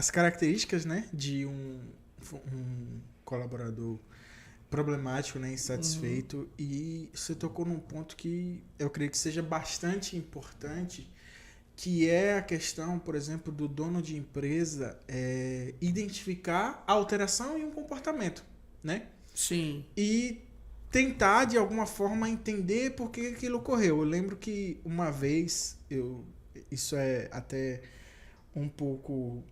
as características, né, de um colaborador problemático, né, insatisfeito, e você tocou num ponto que eu creio que seja bastante importante, que é a questão, por exemplo, do dono de empresa identificar a alteração em um comportamento, né? Sim. E tentar, de alguma forma, entender por que aquilo ocorreu. Eu lembro que uma vez, isso é até um pouco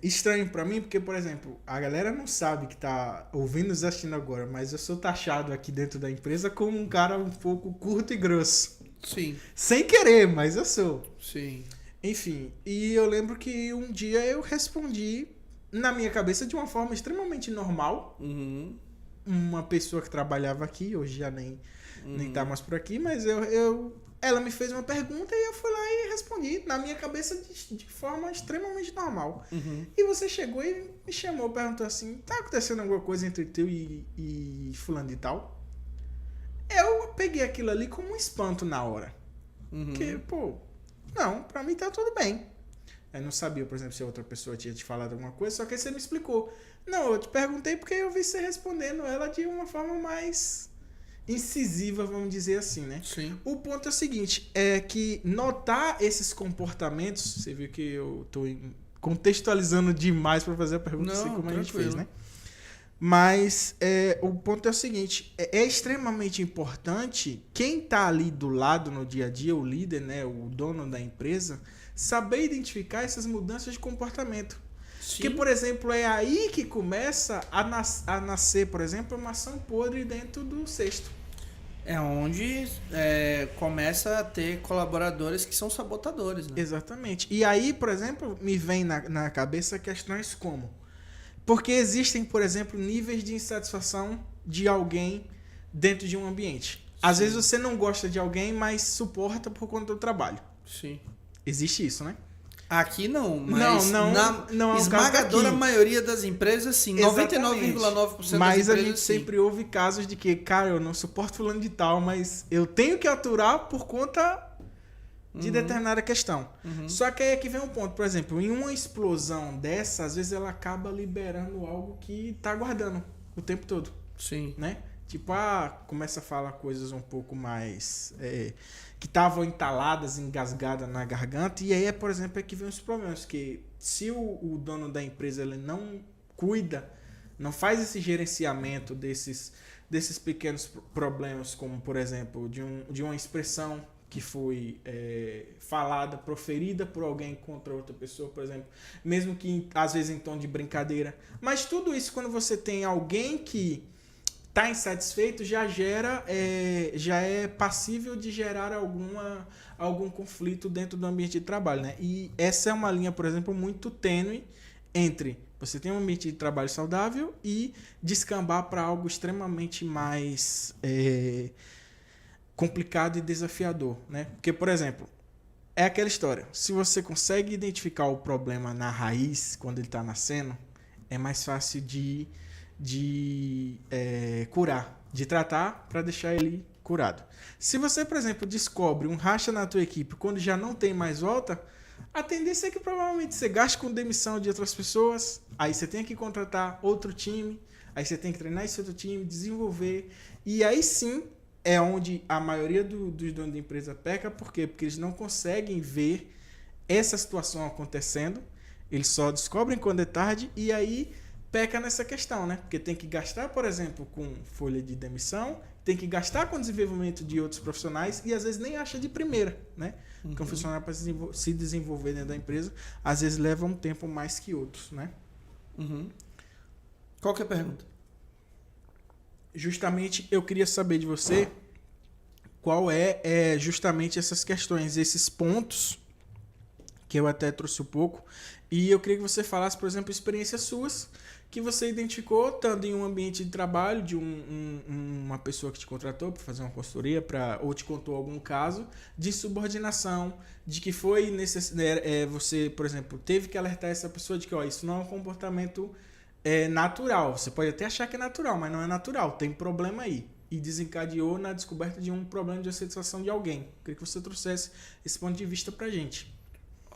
estranho pra mim, porque, por exemplo, a galera não sabe que tá ouvindo e nos assistindo agora, mas eu sou taxado aqui dentro da empresa como um cara um pouco curto e grosso. Sim. Sem querer, mas eu sou. Sim. Enfim, e eu lembro que um dia eu respondi na minha cabeça de uma forma extremamente normal. Uhum. Uma pessoa que trabalhava aqui, hoje já nem tá mais por aqui, mas ela me fez uma pergunta e eu fui lá e respondi na minha cabeça de forma extremamente normal. Uhum. E você chegou e me chamou, perguntou assim, tá acontecendo alguma coisa entre tu e fulano de tal? Eu peguei aquilo ali como um espanto na hora. Uhum. Porque, pô, não, pra mim tá tudo bem. Eu não sabia, por exemplo, se a outra pessoa tinha te falado alguma coisa, só que aí você me explicou. Não, eu te perguntei porque eu vi você respondendo ela de uma forma mais incisiva, vamos dizer assim, né? Sim. O ponto é o seguinte, é que notar esses comportamentos, você viu que eu tô contextualizando demais para fazer a pergunta, assim Não, como a gente tranquilo. fez, né? Mas o ponto é o seguinte, é extremamente importante quem tá ali do lado no dia a dia, o líder, né, o dono da empresa, saber identificar essas mudanças de comportamento. Sim. Que, por exemplo, é aí que começa a nascer, por exemplo, uma ação podre dentro do cesto. É onde começa a ter colaboradores que são sabotadores, né? Exatamente. E aí, por exemplo, me vem na cabeça questões como... Porque existem, por exemplo, níveis de insatisfação de alguém dentro de um ambiente. Às vezes você não gosta de alguém, mas suporta por conta do trabalho. Sim. Existe isso, né? Aqui não, mas não é um esmagadora caso daqui. maioria das empresas, sim. 99,9% das Mas empresas, a gente sim. sempre ouve casos de que, cara, eu não suporto fulano de tal, mas eu tenho que aturar por conta de determinada questão. Só que aí é que vem um ponto. Por exemplo, em uma explosão dessa, às vezes ela acaba liberando algo que tá guardando o tempo todo, Sim. né? Tipo, começa a falar coisas um pouco mais... que estavam entaladas, engasgadas na garganta. E aí, por exemplo, é que vem os problemas. Que se o dono da empresa ele não cuida, não faz esse gerenciamento desses pequenos problemas, como, por exemplo, de uma expressão que foi falada, proferida por alguém contra outra pessoa, por exemplo, mesmo que às vezes em tom de brincadeira. Mas tudo isso, quando você tem alguém que está insatisfeito, já é passível de gerar algum conflito dentro do ambiente de trabalho, né? E essa é uma linha, por exemplo, muito tênue entre você ter um ambiente de trabalho saudável e descambar para algo extremamente mais complicado e desafiador, né? Porque, por exemplo, é aquela história. Se você consegue identificar o problema na raiz, quando ele está nascendo, é mais fácil de curar, de tratar para deixar ele curado. Se você, por exemplo, descobre um racha na tua equipe quando já não tem mais volta, a tendência é que provavelmente você gaste com demissão de outras pessoas, aí você tem que contratar outro time, aí você tem que treinar esse outro time, desenvolver, e aí sim é onde a maioria dos donos de empresa peca. Por quê? Porque eles não conseguem ver essa situação acontecendo, eles só descobrem quando é tarde e aí peca nessa questão, né? Porque tem que gastar, por exemplo, com folha de demissão, tem que gastar com desenvolvimento de outros profissionais e às vezes nem acha de primeira, né? Porque um funcionário para se desenvolver dentro da empresa, às vezes leva um tempo mais que outros, né? Qual que é a pergunta? Justamente eu queria saber de você qual justamente essas questões, esses pontos que eu até trouxe um pouco, e eu queria que você falasse, por exemplo, experiências suas que você identificou estando em um ambiente de trabalho de uma pessoa que te contratou para fazer uma consultoria ou te contou algum caso de subordinação, de que foi você, por exemplo, teve que alertar essa pessoa de que isso não é um comportamento natural. Você pode até achar que é natural, mas não é natural, tem problema aí. E desencadeou na descoberta de um problema de satisfação de alguém. Eu queria que você trouxesse esse ponto de vista pra gente.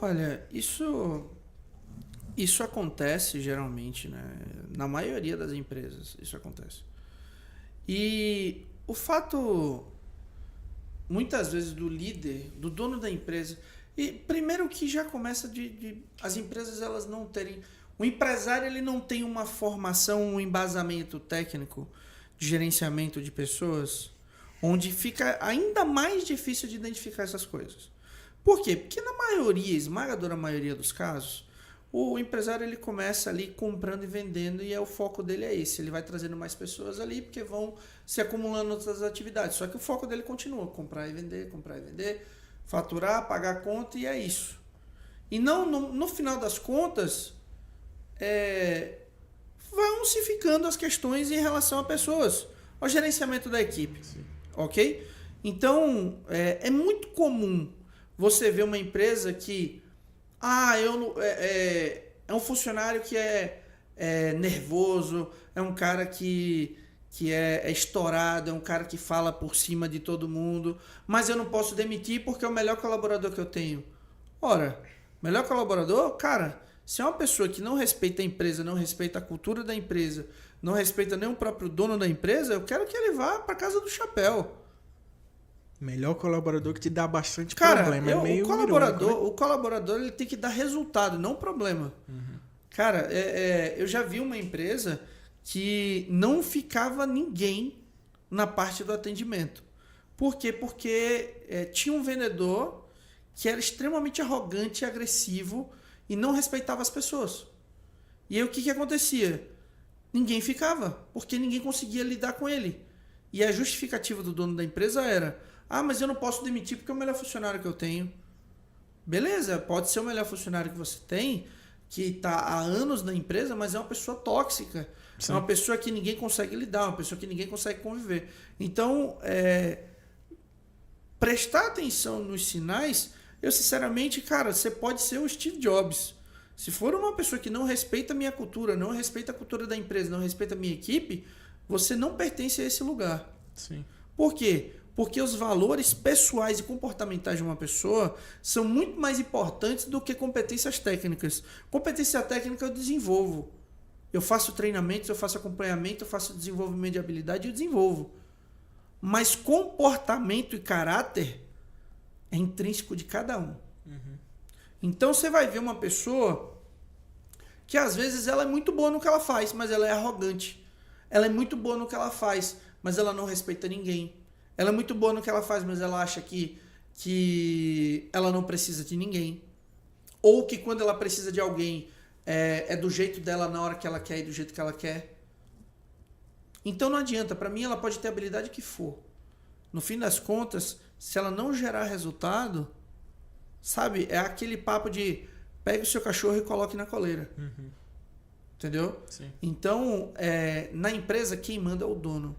Olha, isso Isso acontece geralmente, né? Na maioria das empresas, isso acontece. E o fato, muitas vezes, do líder, do dono da empresa, e primeiro que já começa de as empresas elas não terem, o empresário ele não tem uma formação, um embasamento técnico de gerenciamento de pessoas, onde fica ainda mais difícil de identificar essas coisas. Por quê? Porque na maioria, esmagadora maioria dos casos, o empresário ele começa ali comprando e vendendo e o foco dele é esse. Ele vai trazendo mais pessoas ali porque vão se acumulando outras atividades. Só que o foco dele continua, comprar e vender, faturar, pagar a conta e é isso. E não, no final das contas, vão se ficando as questões em relação a pessoas, ao gerenciamento da equipe. Sim. Ok? Então, é muito comum você ver uma empresa que é um funcionário que é nervoso, é um cara que é estourado, é um cara que fala por cima de todo mundo, mas eu não posso demitir porque é o melhor colaborador que eu tenho. Ora, melhor colaborador, cara, se é uma pessoa que não respeita a empresa, não respeita a cultura da empresa, não respeita nem o próprio dono da empresa, eu quero que ele vá para casa do chapéu. Melhor colaborador que te dá bastante problema. O colaborador ele tem que dar resultado, não problema. Uhum. Cara, eu já vi uma empresa que não ficava ninguém na parte do atendimento. Por quê? Porque tinha um vendedor que era extremamente arrogante e agressivo e não respeitava as pessoas. E aí o que acontecia? Ninguém ficava, porque ninguém conseguia lidar com ele. E a justificativa do dono da empresa era: mas eu não posso demitir porque é o melhor funcionário que eu tenho. Beleza, pode ser o melhor funcionário que você tem, que está há anos na empresa, mas é uma pessoa tóxica. Sim. É uma pessoa que ninguém consegue lidar, uma pessoa que ninguém consegue conviver. Então, prestar atenção nos sinais, eu sinceramente, cara, você pode ser o Steve Jobs. Se for uma pessoa que não respeita a minha cultura, não respeita a cultura da empresa, não respeita a minha equipe, você não pertence a esse lugar. Sim. Por quê? Porque os valores pessoais e comportamentais de uma pessoa são muito mais importantes do que competências técnicas. Competência técnica eu desenvolvo. Eu faço treinamentos, eu faço acompanhamento, eu faço desenvolvimento de habilidade e eu desenvolvo. Mas comportamento e caráter é intrínseco de cada um. Uhum. Então você vai ver uma pessoa que às vezes ela é muito boa no que ela faz, mas ela é arrogante. Ela é muito boa no que ela faz, mas ela não respeita ninguém. Ela é muito boa no que ela faz, mas ela acha que ela não precisa de ninguém. Ou que quando ela precisa de alguém, é do jeito dela, na hora que ela quer e do jeito que ela quer. Então não adianta. Para mim, ela pode ter a habilidade que for. No fim das contas, se ela não gerar resultado, sabe? É aquele papo de pegue o seu cachorro e coloque na coleira. Uhum. Entendeu? Sim. Então, na empresa, quem manda é o dono.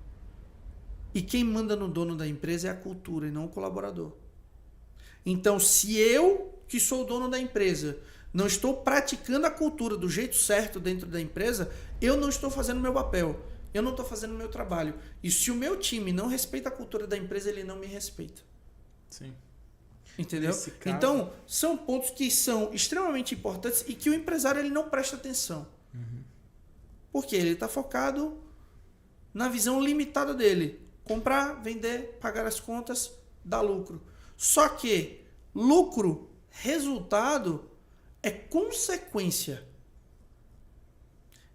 E quem manda no dono da empresa é a cultura e não o colaborador. Então, se eu, que sou o dono da empresa, não estou praticando a cultura do jeito certo dentro da empresa, eu não estou fazendo o meu papel. Eu não estou fazendo o meu trabalho. E se o meu time não respeita a cultura da empresa, ele não me respeita. Sim. Entendeu? Nesse caso... Então, são pontos que são extremamente importantes e que o empresário ele não presta atenção. Uhum. Porque ele está focado na visão limitada dele. Comprar, vender, pagar as contas, dar lucro. Só que lucro, resultado, é consequência.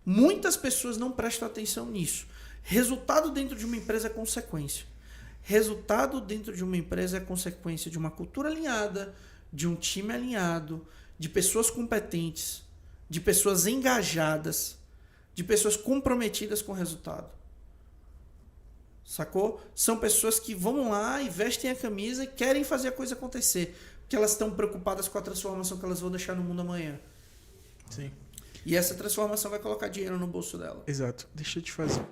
Muitas pessoas não prestam atenção nisso. Resultado dentro de uma empresa é consequência. Resultado dentro de uma empresa é consequência de uma cultura alinhada, de um time alinhado, de pessoas competentes, de pessoas engajadas, de pessoas comprometidas com o resultado. Sacou? São pessoas que vão lá e vestem a camisa e querem fazer a coisa acontecer. Porque elas estão preocupadas com a transformação que elas vão deixar no mundo amanhã. Sim. E essa transformação vai colocar dinheiro no bolso dela. Exato. Deixa eu te fazer